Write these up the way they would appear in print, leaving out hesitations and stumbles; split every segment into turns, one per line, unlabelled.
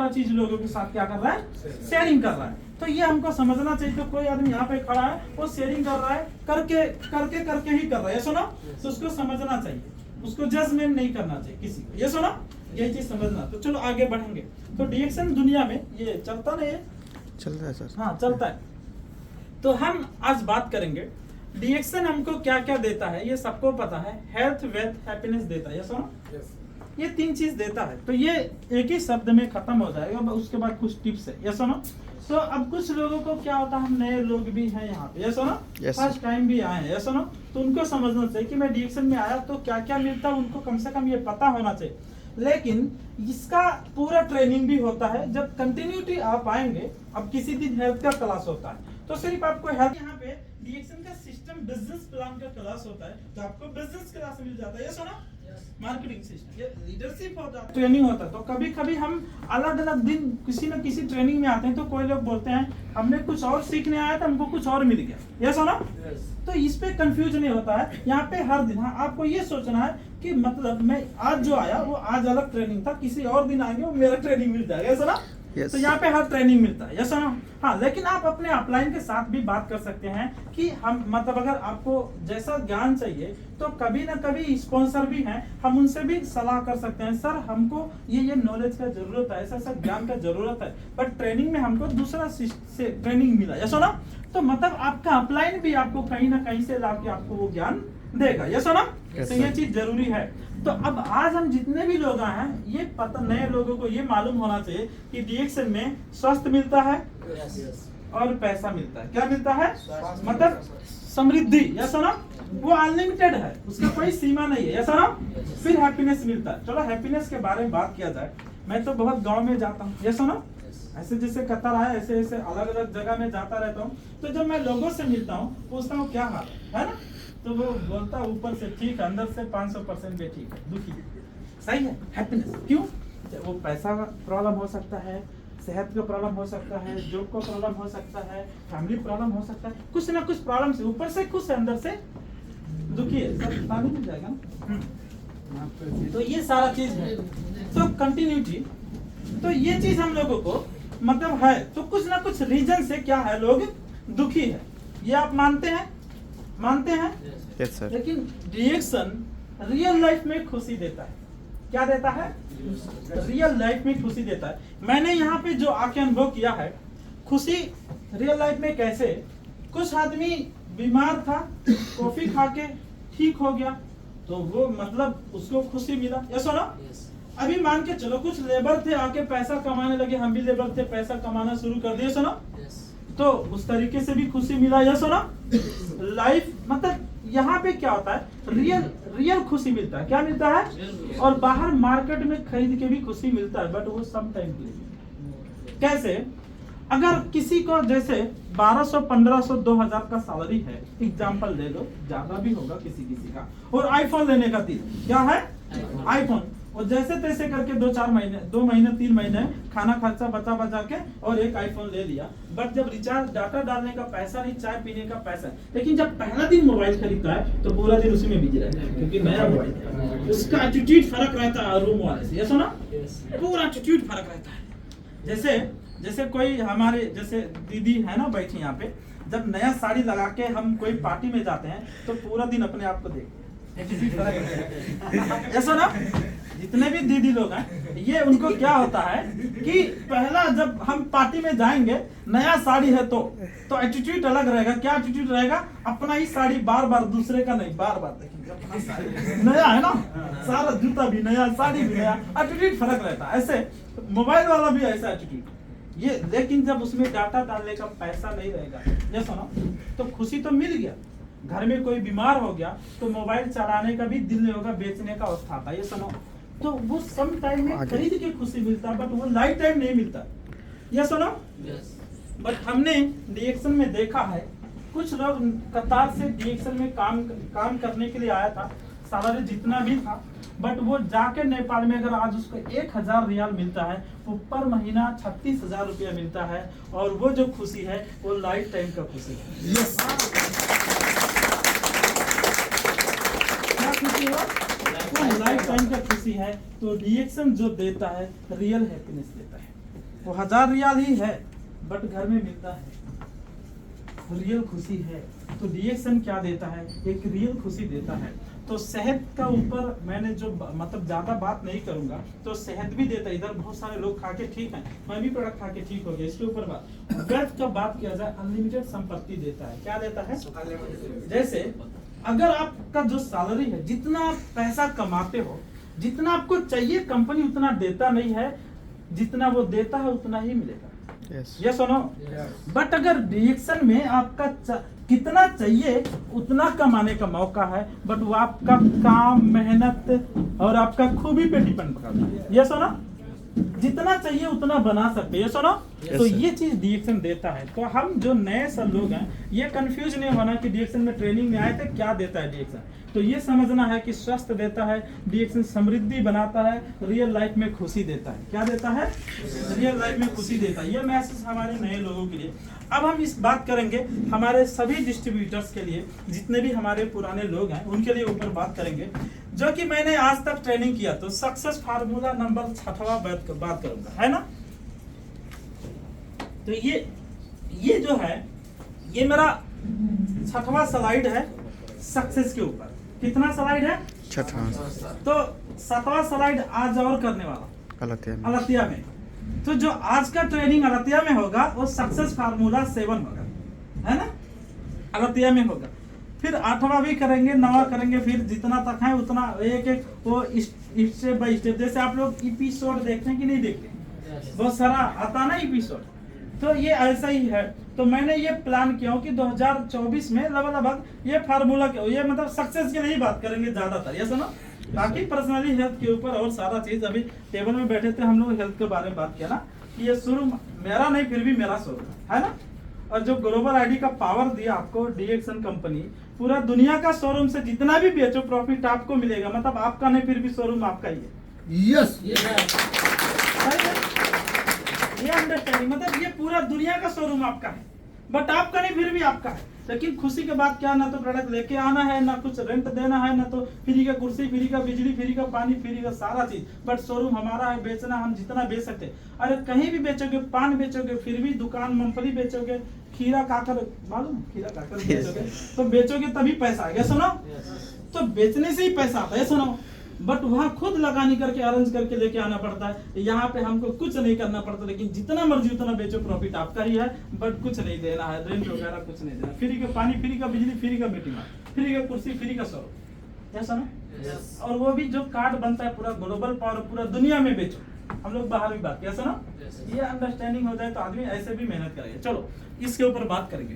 चीज लोगों के साथ क्या कर रहा है, शेयरिंग कर रहा है। तो ये हमको समझना चाहिए। तो कोई आदमी यहाँ पे खड़ा है, वो शेयरिंग कर रहा है, करके करके करके ही कर रहा है, ये सुनो, तो उसको समझना चाहिए, उसको जजमेंट नहीं करना चाहिए किसी को, ये सुनो, यही चीज समझना। तो चलो आगे बढ़ेंगे। तो डीएक्शन दुनिया में ये चलता नहीं है,
चलता है सर।
हाँ चलता है। तो हम आज बात करेंगे डीएक्शन हमको क्या क्या देता है, ये सबको पता है। हेल्थ, वेल्थ, हैप्पीनेस देता है, ये सुनो, ये 3 चीज देता है। तो ये एक ही शब्द में खत्म हो जाएगा, उसके बाद कुछ टिप्स है, ये सुनो। तो अब कुछ लोगों को क्या होता है, हम नए लोग भी हैं यहाँ पे, ये सुनो, फर्स्ट टाइम भी आए हैं, ये सुनो, तो उनको समझना चाहिए कि मैं डीएक्शन में आया तो क्या क्या मिलता है, उनको कम से कम ये पता होना चाहिए। लेकिन इसका पूरा ट्रेनिंग भी होता है जब कंटिन्यूटी आप आएंगे। अब किसी दिन हेल्थ का क्लास होता है तो सिर्फ आपको हेल्थ, यहाँ पे डीएक्शन का सिस्टम बिजनेस प्लान का क्लास होता है तो आपको बिजनेस क्लास मिल जाता है, ये सुना, मार्केटिंग सिस्टम, ये लीडरशिप होता है, ट्रेनिंग होता है। तो कभी कभी हम अलग अलग दिन किसी न किसी ट्रेनिंग में आते हैं तो कोई लोग बोलते हैं हमने कुछ और सीखने आया था, हमको कुछ और मिल गया, ये सुना। तो इस पे कंफ्यूज नहीं होता है यहाँ पे हर दिन। हाँ, आपको ये सोचना है कि मतलब मैं आज जो आया वो आज अलग ट्रेनिंग था, किसी और दिन आएंगे वो मेरा ट्रेनिंग मिल जाएगा, ऐसा ना। तो यहाँ पे हर ट्रेनिंग मिलता है, ऐसा ना। हाँ, लेकिन आप अपने अपलाइन के साथ भी बात कर सकते हैं कि हम मतलब अगर आपको जैसा ज्ञान चाहिए तो कभी ना कभी स्पॉन्सर भी हैं, हम उनसे भी सलाह कर सकते हैं, सर हमको ये नॉलेज का जरूरत है, ऐसा ऐसा ज्ञान का जरूरत है, बट ट्रेनिंग में हमको दूसरा से ट्रेनिंग मिला, ऐसा ना। तो मतलब आपका अपलाइन भी आपको कहीं ना कहीं से लाके आपको वो ज्ञान देगा, ये सुना। तो ये चीज जरूरी है। तो अब आज हम जितने भी लोग आए हैं, ये पता नए लोगों को ये मालूम होना चाहिए कि डीएक्शन में स्वास्थ्य मिलता है और पैसा मिलता है। क्या मिलता है, मतलब समृद्धि, या सुना, वो अनलिमिटेड है, उसका कोई सीमा नहीं है, या सुना। फिर हैप्पीनेस मिलता है। चलो हैप्पीनेस के बारे में बात किया जाए। मैं तो बहुत गाँव में जाता हूँ, ये सुना, ऐसे जैसे कतर है ऐसे ऐसे अलग अलग जगह में जाता रहता हूँ। तो जब मैं लोगों से मिलता हूँ, पूछता हूँ क्या हाल है ना, तो वो बोलता ऊपर से ठीक है, अंदर से 500% भी ठीक है, दुखी है, सही है, हैप्पीनेस। क्यों? वो पैसा का प्रॉब्लम हो सकता है, सेहत का प्रॉब्लम हो सकता है, जॉब का प्रॉब्लम हो सकता है, फैमिली प्रॉब्लम हो सकता है, कुछ ना कुछ प्रॉब्लम से ऊपर से खुश है, अंदर से दुखी है, सब पानी मिल जाएगा ना। तो ये सारा चीज है। तो कंटिन्यूटी, तो ये चीज हम लोगों को मतलब है। तो कुछ ना कुछ रीजन से क्या है, लोग दुखी है, ये आप मानते हैं, मानते हैं।
yes, sir.
लेकिन डीएक्शन रियल लाइफ में खुशी देता है। क्या देता है? रियल लाइफ में खुशी देता है। मैंने यहाँ पे जो आके अनुभव किया है खुशी रियल लाइफ में कैसे, कुछ आदमी बीमार था, कॉफी खा के ठीक हो गया तो वो मतलब उसको खुशी मिला, ये सुनो। अभी मान के चलो कुछ लेबर थे आके पैसा कमाने लगे, हम भी लेबर थे, पैसा कमाना शुरू कर दिए, सुनो, तो उस तरीके से भी खुशी मिला, यह सुना। लाइफ मतलब यहाँ पे क्या होता है, रियल खुशी मिलता है। क्या मिलता है? और बाहर मार्केट में खरीद के भी खुशी मिलता है, बट वो सम टाइम के लिए। कैसे? अगर किसी को जैसे 1200, 1500, 2000 का सैलरी है, एग्जाम्पल ले लो, ज्यादा भी होगा किसी किसी का, और आईफोन लेने का दिल, क्या है, आईफोन, और जैसे तैसे करके 2-4 महीने, 2 महीने 3 महीने खाना खर्चा बचा के और एक आईफोन ले लिया। बट जब रिचार्ज डाटा डालने का पैसा नहीं, चाय पीने का पैसा, लेकिन जब पहला दिन मोबाइल खरीदता है तो पूरा दिन उसी में बिजी रहता है, क्योंकि नया मोबाइल है, उसका एटीट्यूड फर्क रहता है रूम वाले से, ये सुना, पूरा एटीट्यूड फर्क रहता है। जैसे कोई हमारे जैसे दीदी है ना बैठी यहाँ पे, जब नया साड़ी लगा के हम कोई पार्टी में जाते हैं तो पूरा दिन अपने आप को देखते हैं, ऐसा ना। जितने भी दीदी लोग हैं, ये उनको क्या होता है कि पहला जब हम पार्टी में जाएंगे, नया साड़ी है तो एटीट्यूड अलग रहेगा। क्या एटीट्यूड रहेगा? अपना ही साड़ी बार बार, दूसरे का नहीं, बार बार देखेंगे अपना साड़ी, नया है ना, सारा जूता भी नया, साड़ी भी नया, एटीट्यूड फर्क रहता है। ऐसे मोबाइल वाला भी ऐसा एटीट्यूड ये, लेकिन जब उसमें डाटा डालने का पैसा नहीं रहेगा, ये सुनो, तो खुशी तो मिल गया। घर में कोई बीमार हो गया तो मोबाइल चलाने का भी दिल नहीं होगा, बेचने का अवस्था था, ये सुनो। तो वो सम टाइम में खरीद के खुशी मिलता, बट वो लाइफ टाइम नहीं मिलता, ये सुनो। बट हमने डीएक्शन में देखा है, कुछ लोग कतार से डीएक्शन में काम करने के लिए आया था, सैलरी जितना भी था, बट वो जाके नेपाल में अगर आज उसको 1000 रियाल मिलता है, वो पर महीना 36,000 रुपया मिलता है, और वो जो खुशी है वो लाइफ टाइम का खुशी है। क्या खुशी है? वो लाइफ टाइम का खुशी है। तो डीएक्शन जो देता है रियल हैप्पीनेस देता है। वो 1000 रियाल ही है, बट घर में मिलता है, रियल खुशी है। तो डीएक्सएन क्या देता है? एक रियल खुशी देता है। तो सेहत का ऊपर मैंने जो मतलब ज्यादा बात नहीं करूंगा, तो सेहत भी देता है। इधर बहुत सारे लोग खा के ठीक है, मैं भी प्रोडक्ट खा के ठीक हो गया, इसके ऊपर बात। वेल्थ का बात किया जाए, अनलिमिटेड संपत्ति देता है। क्या देता है? जैसे अगर आपका जो सैलरी है, जितना आप पैसा कमाते हो, जितना आपको चाहिए, कंपनी उतना देता नहीं है, जितना वो देता है उतना ही मिलेगा। ये सुनो, बट अगर डीएक्सएन में आपका कितना चाहिए उतना कमाने का मौका है, बट वो आपका काम, मेहनत और आपका खूबी पे डिपेंड करता है। ये सुनो, जितना चाहिए उतना बना सकते हैं। ये सुनो, तो ये चीज डीएक्सएन देता है। तो हम जो नए सब लोग हैं, ये कंफ्यूज नहीं होना कि डीएक्सएन में ट्रेनिंग में आए थे, क्या देता है डीएक्सएन। तो ये समझना है कि स्वास्थ्य देता है, डीएक्सएन समृद्धि बनाता है, रियल लाइफ में खुशी देता है। क्या देता है? रियल लाइफ में खुशी देता है। ये मैसेज हमारे नए लोगों के लिए। अब हम इस बात करेंगे हमारे सभी डिस्ट्रीब्यूटर्स के लिए, जितने भी हमारे पुराने लोग हैं उनके लिए ऊपर बात करेंगे, जो कि मैंने आज तक ट्रेनिंग किया। तो सक्सेस फार्मूला नंबर 6वां बात करूंगा, है ना। तो ये जो है, ये मेरा 6वां स्लाइड है सक्सेस के ऊपर। कितना स्लाइड है?
6वां।
तो 7वां स्लाइड आज और करने वाला अलतिया में। तो जो आज का ट्रेनिंग अलतिया में होगा वो सक्सेस फार्मूला 7 होगा, है ना, अलतिया में होगा। फिर 8वां भी करेंगे, 9वां करेंगे, फिर जितना तक है उतना एक एक वो स्टेप बाय स्टेप। जैसे आप लोग एपिसोड देखते हैं कि नहीं देखते? बहुत सारा आता ना एपिसोड, तो ये ऐसा ही है। तो मैंने ये प्लान किया कि 2024 में लगभग ये फार्मूला के, ये मतलब सक्सेस की नहीं बात करेंगे ज्यादातर, ये सुनो, बाकी पर्सनली हेल्थ के ऊपर और सारा चीज। अभी टेबल में बैठे थे हम लोग, हेल्थ के बारे में बात किया ना, कि ये शुरू मेरा नहीं, फिर भी मेरा शोरूम है ना। और जो ग्लोबल आईडी का पावर दिया आपको डीएक्सएन कंपनी, पूरा दुनिया का शोरूम से जितना भी बेचो प्रॉफिट आपको मिलेगा। मतलब आपका नहीं, फिर भी शोरूम आपका ही है।
यस,
ये अंडरस्टैंडिंग, मतलब ये पूरा दुनिया का शोरूम आपका है, बट आपका नहीं, फिर भी आपका है। लेकिन खुशी के बाद क्या, ना तो प्रोडक्ट लेके आना है, ना कुछ रेंट देना है, ना तो फ्री का कुर्सी, फ्री का बिजली, फ्री का पानी, फ्री का सारा चीज। बट शोरूम हमारा है, बेचना हम जितना बेच सकते। अरे कहीं भी बेचोगे, पान बेचोगे, फिर भी दुकान, मूंगफली बेचोगे, खीरा काकर, मालूम खीरा काकर बेचोगे, तो बेचोगे तभी पैसा आएगा। सुनो, तो बेचने से ही पैसा आता है। सुनो, बट वहाँ खुद लगानी करके, अरेंज करके लेके आना पड़ता है। यहाँ पे हमको कुछ नहीं करना पड़ता, लेकिन जितना मर्जी उतना बेचो, प्रॉफिट आपका ही है, बट कुछ नहीं देना है, रेंट वगैरह कुछ नहीं देना। फ्री का पानी, फ्री का बिजली, फ्री का मीटिंग, फ्री का कुर्सी, फ्री का शोरूम, ऐसा ना। और वो भी जो कार्ड बनता है पूरा ग्लोबल पावर, पूरा दुनिया में बेचो। हम लोग बाहर भी बात किया, ऐसा ना। ये अंडरस्टैंडिंग हो जाए तो आदमी ऐसे भी मेहनत करेगा। चलो इसके ऊपर बात करेंगे।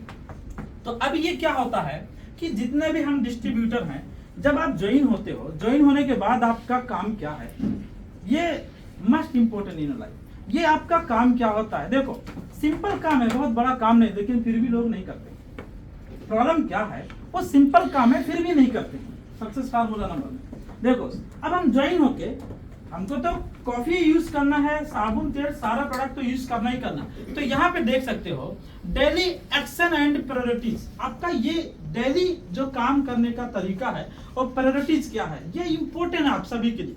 तो अब ये क्या होता है कि जितने भी हम डिस्ट्रीब्यूटर हैं, जब आप ज्वाइन होते हो, ज्वाइन होने के बाद आपका काम क्या है, ये मस्ट इम्पोर्टेंट इन लाइफ। ये आपका काम क्या होता है? देखो, सिंपल काम है, बहुत बड़ा काम नहीं, लेकिन फिर भी लोग नहीं करते। प्रॉब्लम क्या है? वो सिंपल काम है, फिर भी नहीं करते। सक्सेस फार्मूला नंबर में देखो, अब हम ज्वाइन होके, हमको तो कॉफी यूज करना है, साबुन, तेल, सारा प्रोडक्ट तो यूज करना ही करना। तो यहाँ पे देख सकते हो डेली एक्शन एंड प्रायोरिटीज। आपका ये डेली जो काम करने का तरीका है और प्रायोरिटीज क्या है, ये इंपॉर्टेंट है आप सभी के लिए।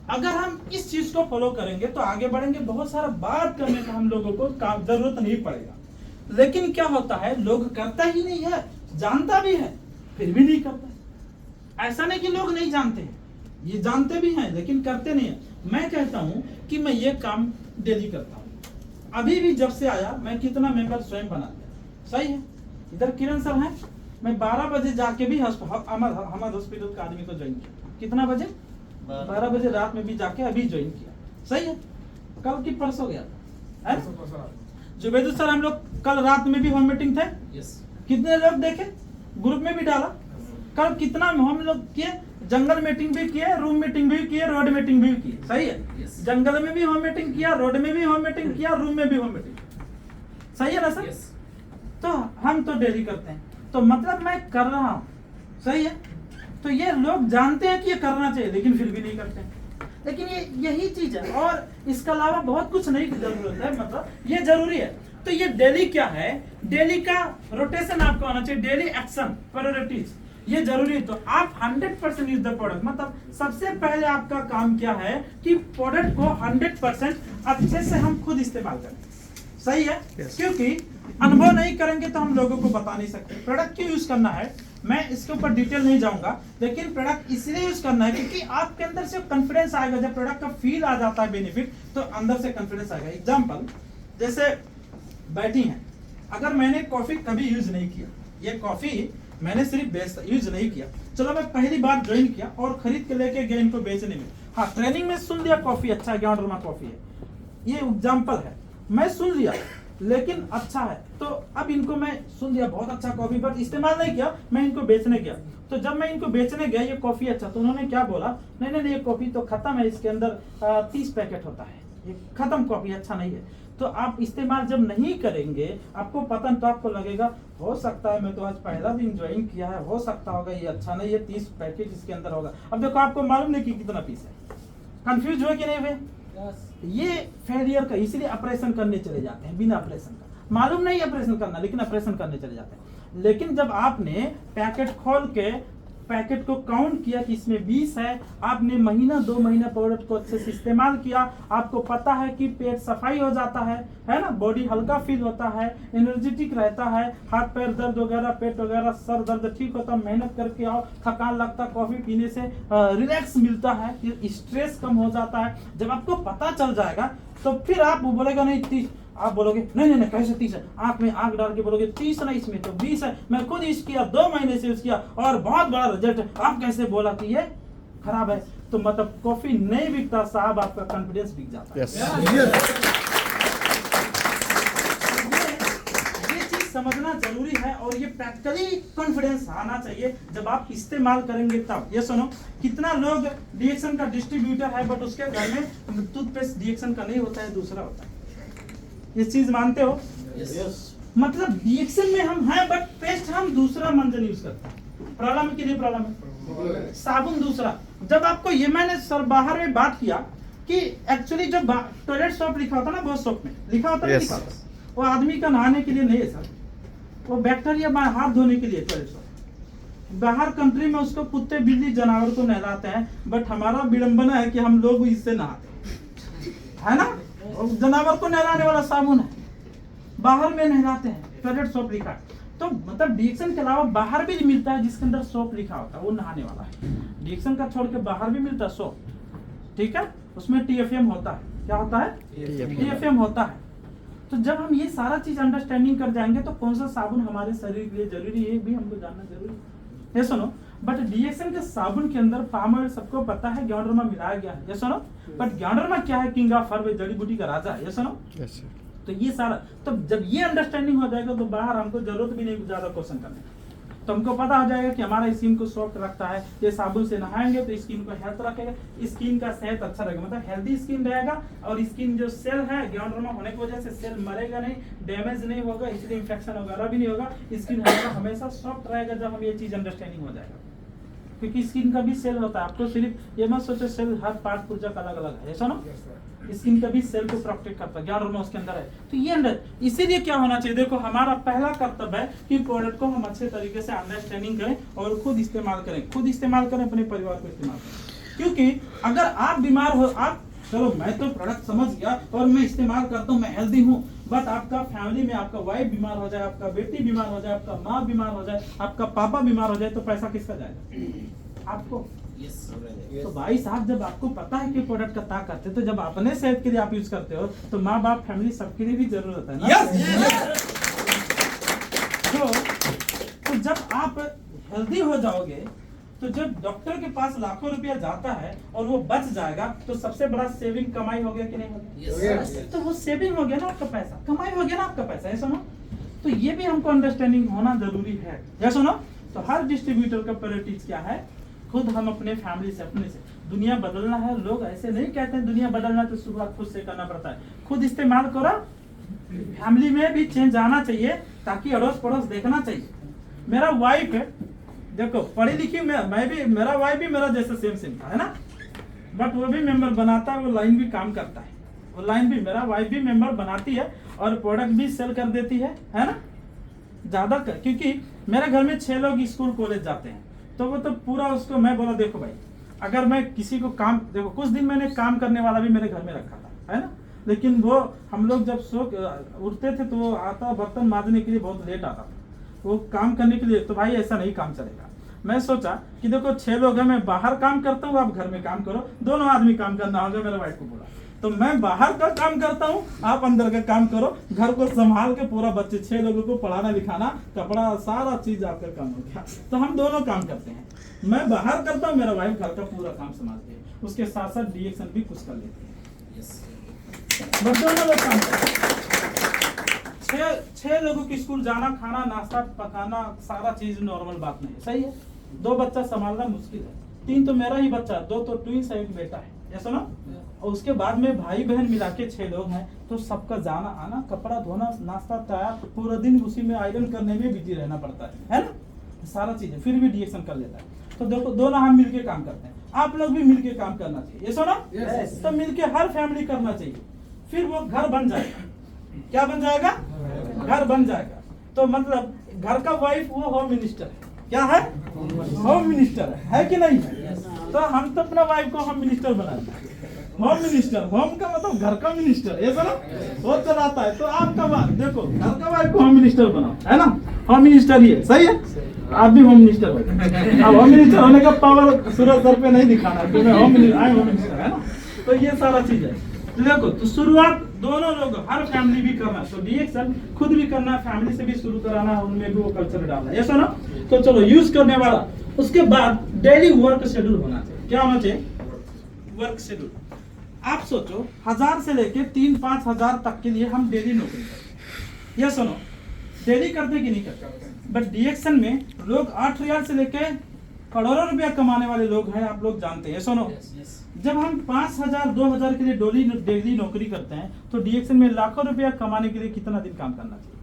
अगर हम इस चीज को फॉलो करेंगे तो आगे बढ़ेंगे। बहुत सारा बात करने का हम लोगों को जरूरत नहीं पड़ेगा। लेकिन क्या होता है, लोग करता ही नहीं है, जानता भी है फिर भी नहीं करता। ऐसा नहीं कि लोग नहीं जानते हैं, ये जानते भी हैं लेकिन करते नहीं है। मैं कहता हूं कि मैं ये काम डेली करता हूं। अभी भी जब से आया, मैं कितना मेंबर स्वयं बना दिया, सही है। इधर किरण सर हैं, मैं 12 बजे जाके भी हमारे हॉस्पिटल का आदमी को ज्वाइन किया। कितना बजे? 12 बजे रात में भी जाके अभी ज्वाइन किया, सही है। कल की परसों गया था, जुबेदुल सर, हम लोग कल रात में भी होम मीटिंग थे। कितने लोग देखे, ग्रुप में भी डाला। कल कितना हम लोग किए, जंगल मीटिंग भी किए, रूम मीटिंग भी किए, रोड मीटिंग भी की, सही है। जंगल में भी होम मीटिंग किया, रोड में भी होम मीटिंग किया, रूम में भी होम मीटिंग, सही है ना सर? तो हम तो डेली करते हैं, तो मतलब मैं कर रहा हूँ, सही है। तो ये लोग जानते हैं कि ये करना चाहिए, लेकिन फिर भी नहीं करते। लेकिन ये यही चीज है, और इसके अलावा बहुत कुछ नहीं की जरूरत है, मतलब ये जरूरी है। तो ये डेली क्या है, डेली का रोटेशन आपको आना चाहिए, डेली एक्शन प्रायोरिटीज। ये जरूरी है। तो आप 100% यूज द प्रोडक्ट, मतलब सबसे पहले आपका काम क्या है कि प्रोडक्ट को 100% अच्छे से हम खुद इस्तेमाल करें। सही है? क्योंकि अनुभव नहीं करेंगे तो हम लोगों को बता नहीं सकते। प्रोडक्ट क्यों यूज करना है, मैं इसके ऊपर डिटेल नहीं जाऊंगा, लेकिन प्रोडक्ट इसलिए यूज करना है क्योंकि आपके अंदर से कॉन्फिडेंस आएगा। जब प्रोडक्ट का फील आ जाता है बेनिफिट, तो अंदर से कॉन्फिडेंस आएगा। एग्जांपल, जैसे बैठी हैं, अगर मैंने कॉफी कभी यूज नहीं किया, ये कॉफी मैंने सिर्फ यूज नहीं किया, चलो मैं पहली बार ज्वाइन किया और खरीद के लेके गया इनको बेचने में। हाँ, ट्रेनिंग में सुन लिया कॉफी अच्छा है, ग्राउंडरमा कॉफी है, ये एग्जांपल है, मैं सुन लिया लेकिन अच्छा है, तो अब इनको मैं सुन लिया बहुत अच्छा कॉफी, बट इस्तेमाल नहीं किया, मैं इनको बेचने गया। तो जब मैं इनको बेचने गया ये कॉफी अच्छा, तो उन्होंने क्या बोला, नहीं नहीं नहीं ये कॉफी तो खत्म है, इसके अंदर 30 पैकेट होता है, ये खत्म कॉफी, अच्छा नहीं है। तो आप इस्तेमाल जब नहीं करेंगे, आपको पता, तो आपको लगेगा हो सकता है मैं तो आज पहला दिन ज्वाइन किया है, हो सकता होगा ये अच्छा नहीं है, 30 पैकेट इसके अंदर होगा। अब देखो आपको मालूम नहीं कि कितना पीस है, कंफ्यूज हुए कि नहीं हुए? ये फेलियर का, इसलिए ऑपरेशन करने चले जाते हैं बिना ऑपरेशन का, मालूम नहीं ऑपरेशन करना, लेकिन ऑपरेशन करने चले जाते हैं। लेकिन जब आपने पैकेट खोल के पैकेट को काउंट किया कि इसमें 20 है, आपने महीना 2 महीना प्रोडक्ट को अच्छे से इस्तेमाल किया, आपको पता है कि पेट सफाई हो जाता है ना, बॉडी हल्का फील होता है, एनर्जेटिक रहता है, हाथ पैर दर्द वगैरह, पेट वगैरह, सर दर्द ठीक होता है, मेहनत करके आओ, थकान लगता, कॉफी पीने से रिलैक्स मिलता है, स्ट्रेस कम हो जाता है। जब आपको पता चल जाएगा तो फिर आप बोलेगा नहीं 30, आप बोलोगे नहीं नहीं कैसे 30 है, आंख में आंख डाल के बोलोगे 30 नहीं, इसमें तो 20 है, मैं खुद यूज किया, 2 महीने से यूज किया और बहुत बड़ा रिजल्ट है, आप कैसे बोला कि ये खराब है? तो मतलब कॉफी नहीं बिकता साहब, आपका कॉन्फिडेंस बिक जाता है। ये चीज समझना जरूरी है और ये प्रैक्टिकली कॉन्फिडेंस आना चाहिए जब आप इस्तेमाल करेंगे तब। ये सुनो, कितना लोग डीएक्सन का डिस्ट्रीब्यूटर है बट उसके घर में टूथपेस्ट डीएक्सन का नहीं होता है, दूसरा होता है। ये चीज मानते हो? yes. मतलब डीएक्सन में हम हैं बट पेस्ट हम दूसरा मंजन यूज करते हैं। प्रॉब्लम की नहीं प्रॉब्लम है? साबुन दूसरा। जब आपको ये मैंने सर बाहर में बात किया कि एक्चुअली जो टॉयलेट सोप लिखा होता है ना, बहुत सोप में लिखा होता है, yes. वो आदमी का नहाने के लिए नहीं है सर, वो बैक्टीरिया हाथ धोने के लिए टॉयलेट सोप। बाहर कंट्री में उसको कुत्ते बिल्ली जानवर को नहलाते हैं, बट हमारा विडंबना है कि हम लोग इससे नहाते है ना, जानवर को नहलाने वाला साबुन है, बाहर में नहलाते हैं, टॉयलेट सोप लिखा है। तो मतलब डीएक्सन के अलावा बाहर भी मिलता है जिसके अंदर सोप लिखा होता है, वो नहाने वाला है। डीएक्सन का छोड़ के बाहर भी मिलता है सोप, ठीक है, उसमें टीएफएम होता है। क्या होता है? टीएफएम होता है। तो जब हम ये सारा चीज अंडरस्टैंडिंग कर जाएंगे तो कौन सा साबुन हमारे शरीर के लिए जरूरी है, ये भी हमको जानना जरूरी है। ये सुनो, बट डीएक्सन के साबुन के अंदर पाम ऑयल सबको पता है, ग्राउंडरमा मिलाया गया है। ये सुनो, बट ग्राउंडरमा क्या है? किंग ऑफ हर्ब, जड़ी बूटी का राजा है। ये सुनो, तो ये सारा, तो जब ये अंडरस्टैंडिंग हो जाएगा तो बाहर हमको जरूरत भी नहीं ज्यादा क्वेश्चन करने, तो हमको पता हो जाएगा कि हमारा स्किन को सॉफ्ट रखता है, ये साबुन से नहाएंगे तो स्किन को हेल्थ रखेगा, स्किन का सेहत अच्छा रहेगा, मतलब हेल्दी स्किन रहेगा। और स्किन जो सेल है ग्राउंडरमा होने की वजह से सेल मरेगा नहीं, डैमेज नहीं होगा, इसलिए इंफेक्शन वगैरह भी नहीं होगा, स्किन हमेशा सॉफ्ट रहेगा जब हम ये चीज अंडरस्टैंडिंग हो जाएगा। क्योंकि स्किन का भी सेल होता है, आपको सिर्फ ये मत सोचो सेल हर पार्ट पुर्जा का अलग अलग है, ऐसा ना, स्किन का भी सेल को प्रोटेक्ट करता है, ग्राउंडरमा उसके अंदर है। तो ये अंदर, इसीलिए क्या होना चाहिए, देखो हमारा पहला कर्तव्य है कि प्रोडक्ट को हम अच्छे तरीके से अंडरस्टैंडिंग करें और खुद इस्तेमाल करें, खुद इस्तेमाल करें, अपने परिवार को इस्तेमाल करें। क्योंकि अगर आप बीमार हो, आप चलो मैं तो प्रोडक्ट समझ गया और मैं इस्तेमाल करता हूँ, मैं हेल्दी हूँ, बट आपका फैमिली में आपका वाइफ बीमार हो जाए, आपका बेटी बीमार हो जाए, आपका माँ बीमार हो जाए, आपका पापा बीमार हो जाए, तो पैसा किसका जाएगा? आपको। तो भाई साहब, जब आपको पता है कि प्रोडक्ट का ताकत है, तो जब अपने सेहत के लिए आप यूज करते हो तो माँ बाप फैमिली सबके लिए भी जरूरत है ना। तो जब आप हेल्दी हो जाओगे, तो जब डॉक्टर के पास लाखों रुपया जाता है और वो बच जाएगा, तो सबसे बड़ा सेविंग कमाई हो गया कि नहीं होगा? तो वो सेविंग हो गया ना आपका पैसा, कमाई हो गया ना आपका पैसा। ऐसा ना, तो ये भी हमको अंडरस्टैंडिंग होना जरूरी है। जैसा ना, तो हर डिस्ट्रीब्यूटर का प्रायोरिटीज क्या है? खुद हम अपने फैमिली से, अपने से दुनिया बदलना है। लोग ऐसे नहीं कहते हैं दुनिया बदलना तो शुरुआत खुद से करना पड़ता है। खुद इस्तेमाल करो, फैमिली में भी चेंज आना चाहिए ताकि अड़ोस पड़ोस देखना चाहिए। मेरा वाइफ है, देखो पढ़ी लिखी, मैं भी, मेरा वाइफ भी मेरा जैसा सेम था, है ना, बट वो भी मेंबर बनाता है, वो लाइन भी काम करता है, वो लाइन भी, मेरा वाइफ भी मेंबर बनाती है और प्रोडक्ट भी सेल कर देती है ना, ज्यादा कर, क्योंकि मेरे घर में 6 लोग स्कूल कॉलेज जाते हैं, तो वो तो पूरा उसको मैं बोला देखो भाई, अगर मैं किसी को काम, देखो कुछ दिन मैंने काम करने वाला भी मेरे घर में रखा था, है ना, लेकिन वो हम लोग जब उठते थे तो वो आता बर्तन मांजने के लिए बहुत लेट आता था, वो काम करने के लिए, तो भाई ऐसा नहीं काम चलेगा। मैं सोचा कि देखो 6 लोग हैं, मैं बाहर काम करता हूँ, आप घर में काम करो, दोनों आदमी काम करना होगा। मेरे वाइफ को बोला, तो मैं बाहर का काम करता हूँ, आप अंदर का काम करो, घर को संभाल के पूरा बच्चे 6 लोगों को पढ़ाना लिखाना, कपड़ा, सारा चीज आपका काम हो गया। तो हम दोनों काम करते हैं, मैं बाहर करता हूँ, मेरा वाइफ घर का पूरा काम संभालती है, उसके साथ साथ डीएक्शन भी कुछ कर लेते हैं। बस दोनों लोग काम करते हैं। 6 लोगों की स्कूल जाना, खाना, नाश्ता पकाना, सारा चीज नॉर्मल बात नहीं है, सही है। 2 बच्चा संभालना मुश्किल है, 3 तो मेरा ही बच्चा, 2 तो ट्विंस है, एक बेटा है, ऐसा ना। और उसके बाद में भाई बहन मिला के 6 लोग हैं, तो सबका जाना आना, कपड़ा धोना, नाश्ता तैयार, पूरा दिन उसी में आयरन करने में बिजी रहना पड़ता है ना, सारा चीज है, फिर भी डीएक्शन कर लेता है। तो देखो दोनों हम मिलके काम करते हैं, आप लोग भी मिलके काम करना चाहिए, ये सुनो। तो मिलके हर फैमिली करना चाहिए, फिर वो घर बन जाएगा। क्या बन जाएगा? घर बन जाएगा। तो मतलब घर का वाइफ वो होम मिनिस्टर है, क्या है? होम मिनिस्टर है कि नहीं है? तो हम तो अपना वाइफ को होम मिनिस्टर बना दें। होम मिनिस्टर, होम का मतलब घर का मिनिस्टर, ये सुनो, वो चलाता है। तो आपका देखो घर का वाइफ को होम मिनिस्टर बनाओ, है ना, होम मिनिस्टर ही है, सही है। आप भी होम मिनिस्टर हो। अब होम मिनिस्टर होने का पावर सूरज सर पे नहीं दिखाना कि मैं होम मिनिस्टर, है ना। तो ये सारा चीज है। तो देखो, तो शुरुआत दोनों लोग, हर फैमिली भी करना, तो डीएक्शन खुद भी करना, फैमिली से भी शुरू कराना, उनमें भी वो कल्चर डालना, ये सुनो। तो चलो यूज करने वाला, उसके बाद डेली वर्क शेड्यूल होना चाहिए। क्या होना चाहिए? Work schedule. आप सोचो 1000 से लेके 3-5 हजार तक के लिए हम डेली नौकरी करते हैं, ये सुनो, डेली करते कि नहीं करते? बट डीएक्शन में लोग 8 रियाल से लेके करोड़ों रुपया कमाने वाले लोग हैं, आप लोग जानते हैं, सुनो। जब हम 5000 2000 के लिए डेली नौकरी करते हैं, तो डीएक्शन में लाखों रुपया कमाने के लिए कितना दिन काम करना चाहिए?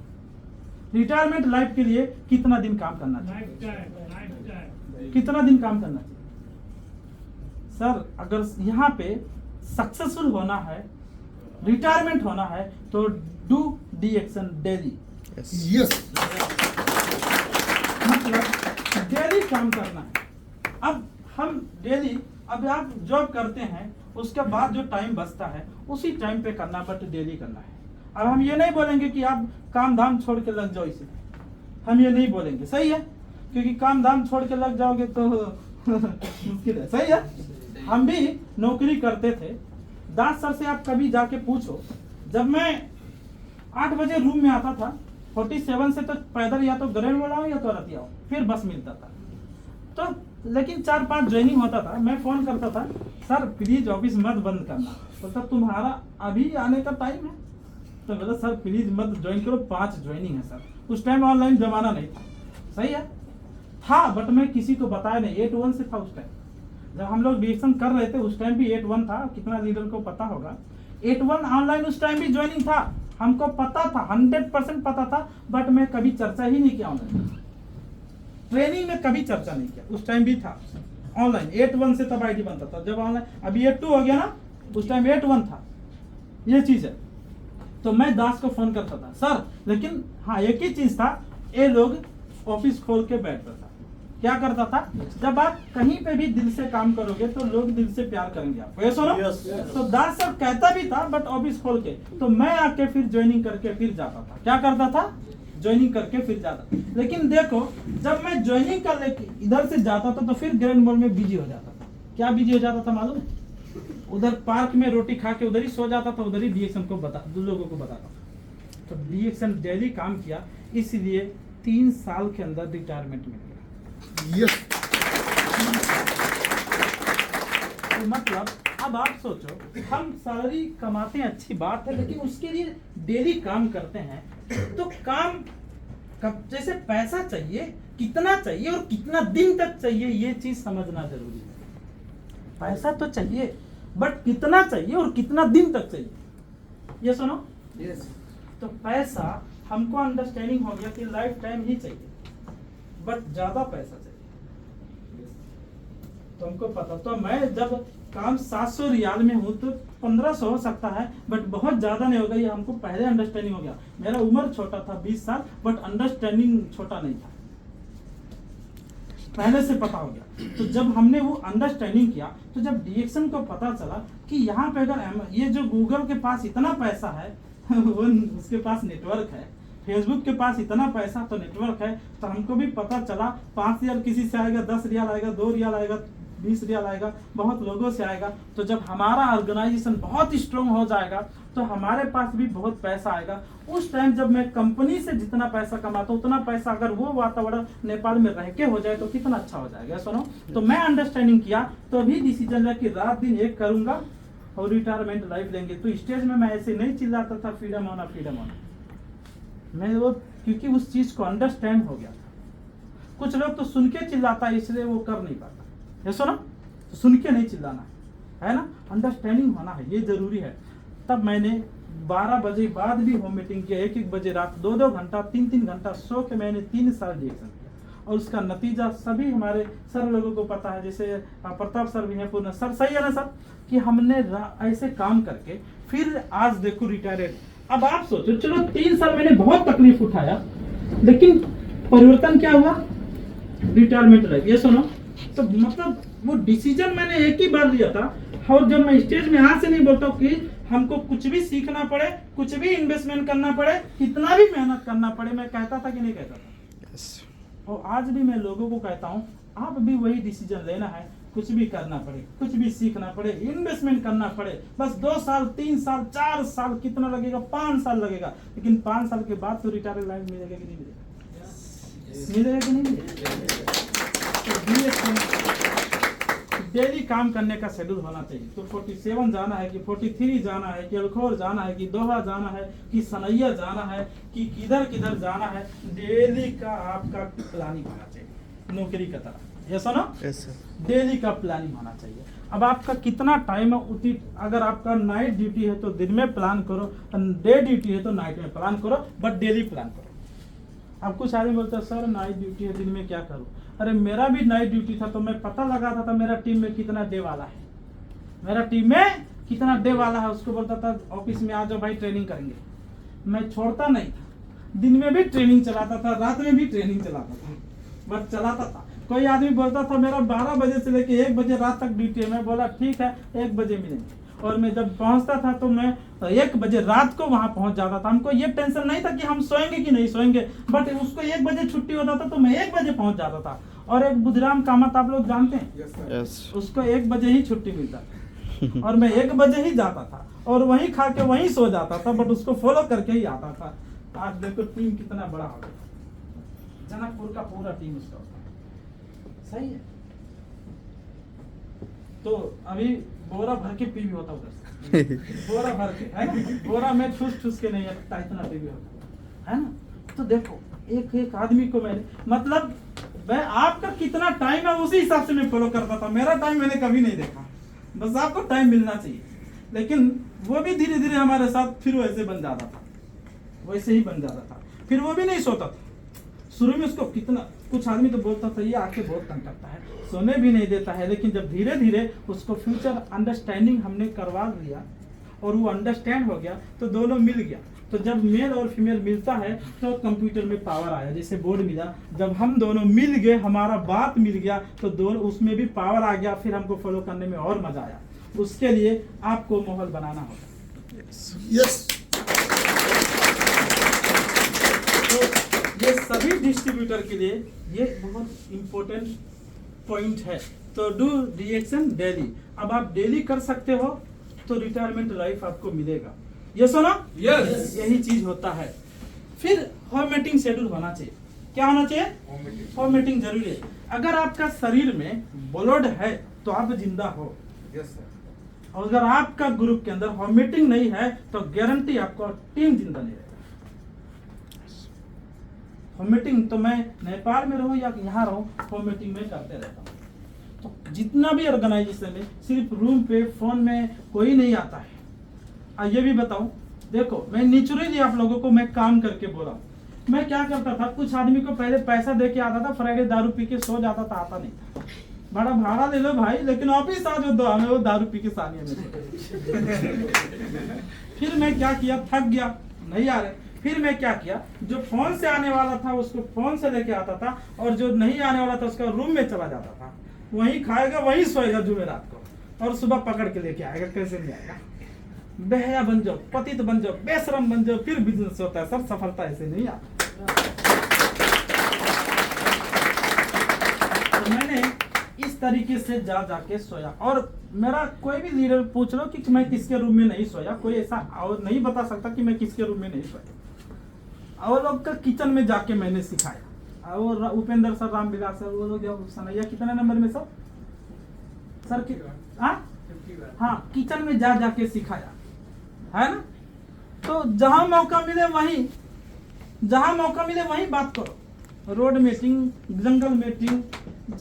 रिटायरमेंट लाइफ के लिए कितना दिन काम करना चाहिए? कितना दिन काम करना चाहिए? सर, अगर यहाँ पे सक्सेसफुल होना है, रिटायरमेंट होना है, तो डू डीएक्शन डेली।
यस,
मतलब डेली काम करना है। अब हम डेली, अब आप जॉब करते हैं, उसके बाद जो टाइम बचता है उसी टाइम पे करना, बट डेली करना है। अब हम ये नहीं बोलेंगे कि आप काम धाम छोड़ के लग जाओ इसे, हम ये नहीं बोलेंगे, सही है, क्योंकि काम धाम छोड़ के लग जाओगे तो मुश्किल है, सही है। हम भी नौकरी करते थे। दास सर से आप कभी जाके पूछो, जब मैं 8 बजे रूम में आता था, 47 से तो पैदल या तो ग्रैंड वाला हो या तो रतिया हो, फिर बस मिलता था। तो लेकिन 4-5 ज्वाइनिंग होता था, मैं फोन करता था, सर प्लीज ऑफिस मत बंद करना, बोलता तुम्हारा अभी आने का टाइम है। तो बोला सर प्लीज मत ज्वाइन करो, 5 ज्वाइनिंग है सर। उस टाइम ऑनलाइन जमाना नहीं था, सही है, था, बट मैं किसी को बताया नहीं। 8-1 से था उस टाइम, जब हम लोग डीएक्शन कर रहे थे उस टाइम भी 8-1 था, कितना लीडर को पता होगा। 8-1 ऑनलाइन उस टाइम भी ज्वाइनिंग था, हमको पता था, 100% पता था, बट मैं कभी चर्चा ही नहीं किया ऑनलाइन, ट्रेनिंग में कभी चर्चा नहीं किया। उस टाइम भी था ऑनलाइन, 8-1 से तब आईडी बनता था, जब ऑनलाइन, अभी 8-2 हो गया ना, उस टाइम 8-1 था, ये चीज है। तो मैं दास को फोन करता था, सर, लेकिन हाँ एक ही चीज था, ये लोग ऑफिस खोल के बैठता था। क्या करता था? जब आप कहीं पे भी दिल से काम करोगे तो लोग दिल से प्यार करेंगे आपको, ये सुनो। तो दास सर कहता भी था, बट ऑफिस खोल के, तो मैं आके फिर ज्वाइनिंग करके फिर जाता था। क्या करता था? ज्वाइनिंग करके फिर जाता। लेकिन देखो, जब मैं ज्वाइनिंग कर लेके इधर से जाता था, तो फिर ग्रैंड मॉल में बिजी हो जाता था। क्या बिजी हो जाता था मालूम है? उधर पार्क में रोटी खा के उधर ही सो जाता था, उधर ही डीएक्शन को लोगों को बताता था। तो डीएक्शन डेली काम किया, इसलिए 3 साल के अंदर रिटायरमेंट मिल गया।
यस,
तो मतलब अब आप सोचो, हम सैलरी कमाते हैं, अच्छी बात है, लेकिन उसके लिए डेली काम करते हैं, तो काम कब, जैसे पैसा चाहिए, कितना चाहिए और कितना दिन तक चाहिए, ये चीज समझना जरूरी है। पैसा तो चाहिए, बट कितना चाहिए और कितना दिन तक चाहिए, ये सुनो।
यस,
तो पैसा हमको अंडरस्टैंडिंग हो गया कि लाइफ टाइम ही चाहिए, बट ज्यादा पैसा चाहिए, तो हमको पता। तो मैं जब काम 700 रियाल में हूँ तो 1500 हो सकता है, बट बहुत ज्यादा नहीं होगा, ये हमको पहले अंडरस्टैंडिंग हो गया। मेरा उम्र छोटा था 20 साल, बट अंडरस्टैंडिंग छोटा नहीं था। पहले से पता हो गया। तो जब हमने वो अंडरस्टैंडिंग किया, तो जब डीएक्सन को पता चला कि यहाँ पे अगर ये जो गूगल के पास इतना पैसा है वो उसके पास नेटवर्क है, फेसबुक के पास इतना पैसा तो नेटवर्क है, तो हमको भी पता चला 5 रियाल किसी से आएगा, 10 रियाल आएगा, 2 रियाल आएगा, 20 रियाल आएगा, बहुत लोगों से आएगा। तो जब हमारा ऑर्गेनाइजेशन बहुत स्ट्रॉन्ग हो जाएगा तो हमारे पास भी बहुत पैसा आएगा। उस टाइम जब मैं कंपनी से जितना पैसा कमाता हूँ उतना पैसा अगर वो वातावरण नेपाल में रह के हो जाए तो कितना अच्छा हो जाएगा। सुनो, तो मैं अंडरस्टैंडिंग किया तो अभी डिसीजन लिया कि रात दिन एक करूंगा और रिटायरमेंट लाइफ लेंगे। तो स्टेज में मैं ऐसे नहीं चिल्लाता था फ्रीडम होना फ्रीडम होना, मैं वो क्योंकि उस चीज को अंडरस्टैंड हो गया था। कुछ लोग तो सुन के चिल्लाता है इसलिए वो कर नहीं पाता। ये सुनो, तो सुन के नहीं चिल्लाना है ना, अंडरस्टैंडिंग होना है, ये जरूरी है। तब मैंने 12 बजे बाद भी होम मीटिंग किया, 1-1 बजे रात, 2-2 घंटा 3-3 घंटा सो के मैंने 3 साल डिएक्शन किया। और उसका नतीजा सभी हमारे सर लोगों को पता है, जैसे प्रताप सर भी हैं, पूर्ण सर, सही है ना सर, कि हमने ऐसे काम करके फिर आज देखो रिटायर्ड। अब आप सोचो, चलो 3 साल मैंने बहुत तकलीफ उठाया, लेकिन परिवर्तन क्या हुआ, रिटायरमेंट लाइफ। ये सुनो, तो मतलब वो डिसीजन मैंने एक ही बार लिया था। और जब मैं स्टेज में यहाँ से नहीं बोलता हूँ कि हमको कुछ भी सीखना पड़े, कुछ भी इन्वेस्टमेंट करना पड़े, कितना भी मेहनत करना पड़े, मैं कहता था कि नहीं कहता था। और आज भी मैं लोगों को कहता हूँ, आप भी वही डिसीजन लेना है, कुछ भी करना पड़े, कुछ भी सीखना पड़े, इन्वेस्टमेंट करना पड़े, बस 2 साल 3 साल 4 साल कितना लगेगा, 5 साल लगेगा, लेकिन 5 साल के बाद तो रिटायर्ड लाइफ मिलेगा कि नहीं मिलेगा, मिलेगा कि नहीं मिलेगा। डेली काम करने का शेड्यूल होना चाहिए। तो 47 जाना है कि 43 जाना है कि अलखोर जाना है कि दोहा जाना है कि सनैया जाना है कि किधर किधर जाना है, डेली का आपका प्लानिंग होना चाहिए, नौकरी का तरह। ये सुनो, डेली का प्लानिंग होना चाहिए। अब आपका कितना टाइम है उसी, अगर आपका नाइट ड्यूटी है तो दिन में प्लान करो, डे ड्यूटी है तो नाइट में प्लान करो, बट डेली प्लान करो। अब कुछ आदमी बोलते हैं सर नाइट ड्यूटी है, दिन में क्या करूं। अरे मेरा भी नाइट ड्यूटी था तो मैं पता लगाता था मेरा टीम में कितना डे वाला है, मेरा टीम में कितना डे वाला है, उसको बोलता था ऑफिस में आ जाओ भाई ट्रेनिंग करेंगे। मैं छोड़ता नहीं था, दिन में भी ट्रेनिंग चलाता था, रात में भी ट्रेनिंग चलाता था, बस चलाता था। कोई आदमी बोलता था मेरा 12 बजे से लेके 1 बजे रात तक ड्यूटी है, मैं बोला ठीक है 1 बजे मिलेंगे। और मैं जब पहुंचता था तो मैं 1 बजे रात को वहां पहुंच जाता था। हमको ये टेंशन नहीं था कि हम सोएंगे कि नहीं सोएंगे, बट उसको 1 बजे छुट्टी होता था तो मैं 1 बजे पहुंच जाता था। और एक बुधराम कामत आप लोग जानते हैं,
yes.
उसको 1 बजे ही छुट्टी मिलता था और मैं 1 बजे ही जाता था और वहीं खा के वहीं सो जाता था, बट उसको फॉलो करके ही आता था। आज देखो टीम कितना बड़ा हो गया, जनकपुर का पूरा टीम उसका होता है, सही है। तो अभी बोरा भर के पी भी होता उधर से बोरा भर के, है ना, बोरा में ठूस के नहीं आता, इतना पी भी होता है ना। तो देखो एक एक आदमी को मैंने, मतलब मैं आपका कितना टाइम है उसी हिसाब से मैं फॉलो करता था। मेरा टाइम मैंने कभी नहीं देखा, बस आपको टाइम मिलना चाहिए। लेकिन वो भी धीरे धीरे हमारे साथ फिर वैसे बन जाता था, वैसे ही बन जाता था। फिर वो भी नहीं सोता था शुरू में, उसको कितना, कुछ आदमी तो बोलता था ये आके बहुत तंग करता है, सोने भी नहीं देता है। लेकिन जब धीरे धीरे उसको फ्यूचर अंडरस्टैंडिंग हमने करवा दिया और वो अंडरस्टैंड हो गया तो दोनों मिल गया। तो जब मेल और फीमेल मिलता है तो कंप्यूटर में पावर आया, जैसे बोर्ड मिला, जब हम दोनों मिल गए, हमारा बात मिल गया तो दोनों उसमें भी पावर आ गया, फिर हमको फॉलो करने में और मजा आया। उसके लिए आपको माहौल बनाना होगा।
yes.
तो ये सभी डिस्ट्रीब्यूटर के लिए ये बहुत इंपॉर्टेंट पॉइंट है। तो डू डीएक्शन डेली। अब आप डेली कर सकते हो तो रिटायरमेंट लाइफ आपको मिलेगा। ये सुनो,
yes.
यही चीज होता है। फिर होम मीटिंग शेड्यूल होना चाहिए। क्या होना चाहिए? होम मीटिंग जरूरी है। अगर आपका शरीर में ब्लड है तो आप जिंदा हो,
yes, sir.
और अगर आपका ग्रुप के अंदर होम मीटिंग नहीं है तो गारंटी आपको टीम जिंदा नहीं रहेगा। होम मीटिंग तो मैं नेपाल में रहूं या यहाँ रहूं, होम मीटिंग में करते रहता हूँ। तो जितना भी ऑर्गेनाइजेशन है, सिर्फ रूम पे फोन में कोई नहीं आता है। ये भी बताऊं, देखो मैं नेचुरली आप लोगों को मैं काम करके बोला हूं। मैं क्या करता था, कुछ आदमी को पहले पैसा दे के आता था, फ्राइडे दारू पी के सो जाता था, आता नहीं था। बड़ा भाड़ा ले लो भाई, लेकिन ऑफिस आ जो दो हमें, वो दारू पी के सानिया में फिर मैं क्या किया, थक गया, नहीं आ रहे, फिर मैं क्या किया, जो फोन से आने वाला था उसको फोन से लेके आता था, और जो नहीं आने वाला था उसका रूम में चला जाता था, वहीं खाएगा वहीं सोएगा जुमेरात को, और सुबह पकड़ के लेके आएगा। कैसे नहीं आएगा? बेहया बन जाओ, पतित बन जाओ, बेशरम बन जाओ, फिर बिजनेस होता है सर। सफलता ऐसे नहीं आती। तो मैंने इस तरीके से जा जाके सोया, और मेरा कोई भी लीडर पूछ लो कि मैं किसके रूम में नहीं सोया, कोई ऐसा और नहीं बता सकता कि मैं किसके रूम में नहीं सोया। और लोग का किचन में जाके मैंने सिखाया। और उपेंद्र सर, रामविलास सर, वो लोग सनैया कितने नंबर में सर की हाँ किचन में जा जाके सिखाया है ना। तो जहां मौका मिले वहीं बात करो। रोड मीटिंग, जंगल मीटिंग,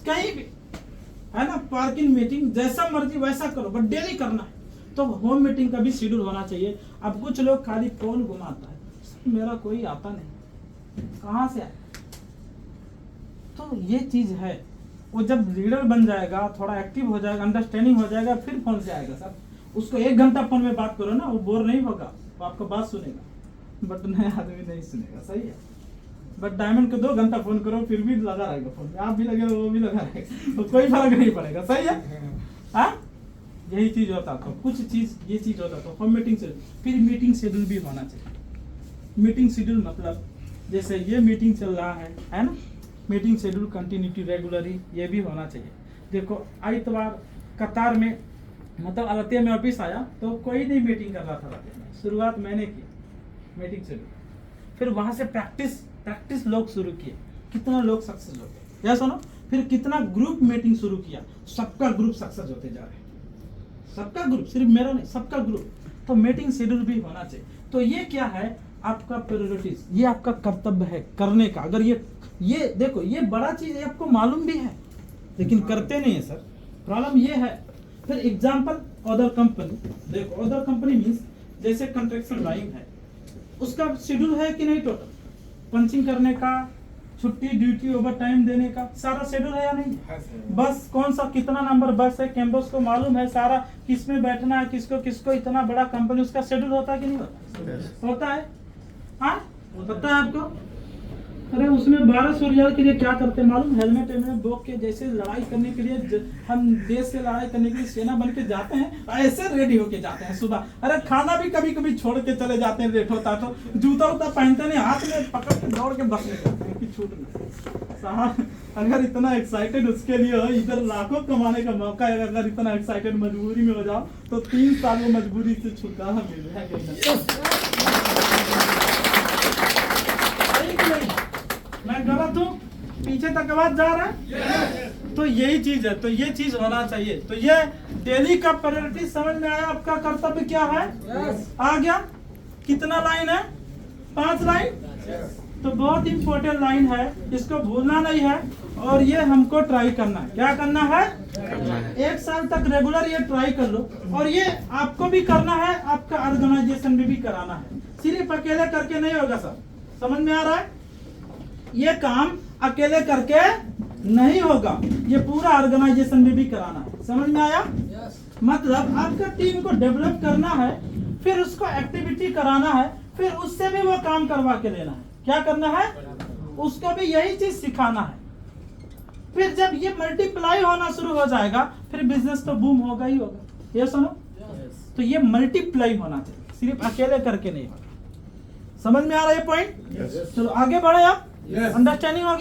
कहीं भी है ना, पार्किंग मीटिंग, जैसा मर्जी वैसा करो, बट डेली करना है। तो होम मीटिंग का भी शेड्यूल होना चाहिए। अब कुछ लोग खाली फोन घुमाता है, मेरा कोई आता नहीं, कहाँ से आए? तो ये चीज है, वो जब लीडर बन जाएगा, थोड़ा एक्टिव हो जाएगा, अंडरस्टैंडिंग हो जाएगा, फिर फोन से आएगा सर। उसको 1 घंटा फोन में बात करो ना, वो बोर नहीं होगा, वो आपका बात सुनेगा। बट नया आदमी नहीं सुनेगा, सही है। बट डायमंड को 2 घंटा फोन करो, फिर भी लगा रहेगा फोन में, आप भी लगे वो भी लगा रहेगा, तो कोई फर्क नहीं पड़ेगा, सही है। हाँ यही चीज होता। तो कुछ चीज ये चीज होता। तो होम मीटिंग से फिर मीटिंग शेड्यूल भी होना चाहिए। मीटिंग शेड्यूल मतलब जैसे ये मीटिंग चल रहा है ना, मीटिंग शेड्यूल कंटिन्यूटी रेगुलरी ये भी होना चाहिए। देखो आइतवार कतार में मतलब अरतिया में ऑफिस आया तो कोई नहीं मीटिंग कर रहा था अरतिया में, शुरुआत मैंने की मीटिंग शेड्यूल। फिर वहां से प्रैक्टिस लोग शुरू किए, कितना लोग सक्सेस हो गए, या सुनो। फिर कितना ग्रुप मीटिंग शुरू किया, सबका ग्रुप सक्सेस होते जा रहे हैं, सबका ग्रुप, सिर्फ मेरा नहीं, सबका ग्रुप। तो मीटिंग शेड्यूल भी होना चाहिए। तो ये क्या है, आपका प्रायोरिटीज, ये आपका कर्तव्य है करने का। अगर ये देखो, ये बड़ा चीज है, आपको मालूम भी है, लेकिन करते नहीं है सर, प्रॉब्लम ये है। फिर एग्जांपल अदर कंपनी, देखो अदर कंपनी मींस जैसे कंस्ट्रक्शन लाइन है, उसका शेड्यूल है कि नहीं, टोटल पंचिंग करने का, छुट्टी, ड्यूटी, ओवर टाइम देने का सारा शेड्यूल है या नहीं? बस कौन सा कितना नंबर बस है, कैंपस को मालूम है सारा, किस में बैठना है, किसको इतना बड़ा कंपनी, उसका शेड्यूल होता है कि नहीं होता? होता है। हाँ पता है आपको? अरे उसमें 1200 रियाल के लिए क्या करते हैं मालूम? हेलमेट बोक के, जैसे लड़ाई करने के लिए हम देश से लड़ाई करने के लिए सेना बन के जाते हैं, ऐसे रेडी होके जाते हैं सुबह। अरे खाना भी कभी कभी छोड़ के चले जाते हैं, लेट होता तो जूता उता पहनते नहीं, हाथ में पकड़ के दौड़ के बस ले जाते हैं कि छूट नहीं। साहब अगर इतना एक्साइटेड उसके लिए हो, इधर लाखों कमाने का मौका है, अगर इतना एक्साइटेड मजबूरी में हो जाओ तो 3 साल में मजबूरी से छुटकारा मिल जाएगा। मैं गलत हूँ? पीछे तक आवाज जा रहा है? तो यही चीज है, तो ये चीज होना चाहिए। तो ये डेली का प्रायोरिटी समझ में आया, आपका कर्तव्य क्या है? आ गया? कितना लाइन है? 5 लाइन। तो बहुत इंपॉर्टेंट लाइन है, इसको भूलना नहीं है, और ये हमको ट्राई करना है। क्या करना है? 1 साल तक रेगुलर ये ट्राई कर लो, और ये आपको भी करना है, आपका ऑर्गेनाइजेशन में भी कराना है। सिर्फ अकेले करके नहीं होगा सर, समझ में आ रहा है? ये काम अकेले करके नहीं होगा, ये पूरा ऑर्गेनाइजेशन में भी कराना है। समझ में आया? मतलब आपका टीम को डेवलप करना है, फिर उसको एक्टिविटी कराना है, फिर उससे भी वो काम करवा के लेना है। क्या करना है? उसको भी यही चीज सिखाना है। फिर जब ये मल्टीप्लाई होना शुरू हो जाएगा, फिर बिजनेस तो बूम होगा ही होगा। ये सुनो, तो ये मल्टीप्लाई होना चाहिए, सिर्फ अकेले करके नहीं होगा। समझ में आ रहा है पॉइंट? चलो आगे बढ़े आप, अंडरस्टैंडिंग होगी।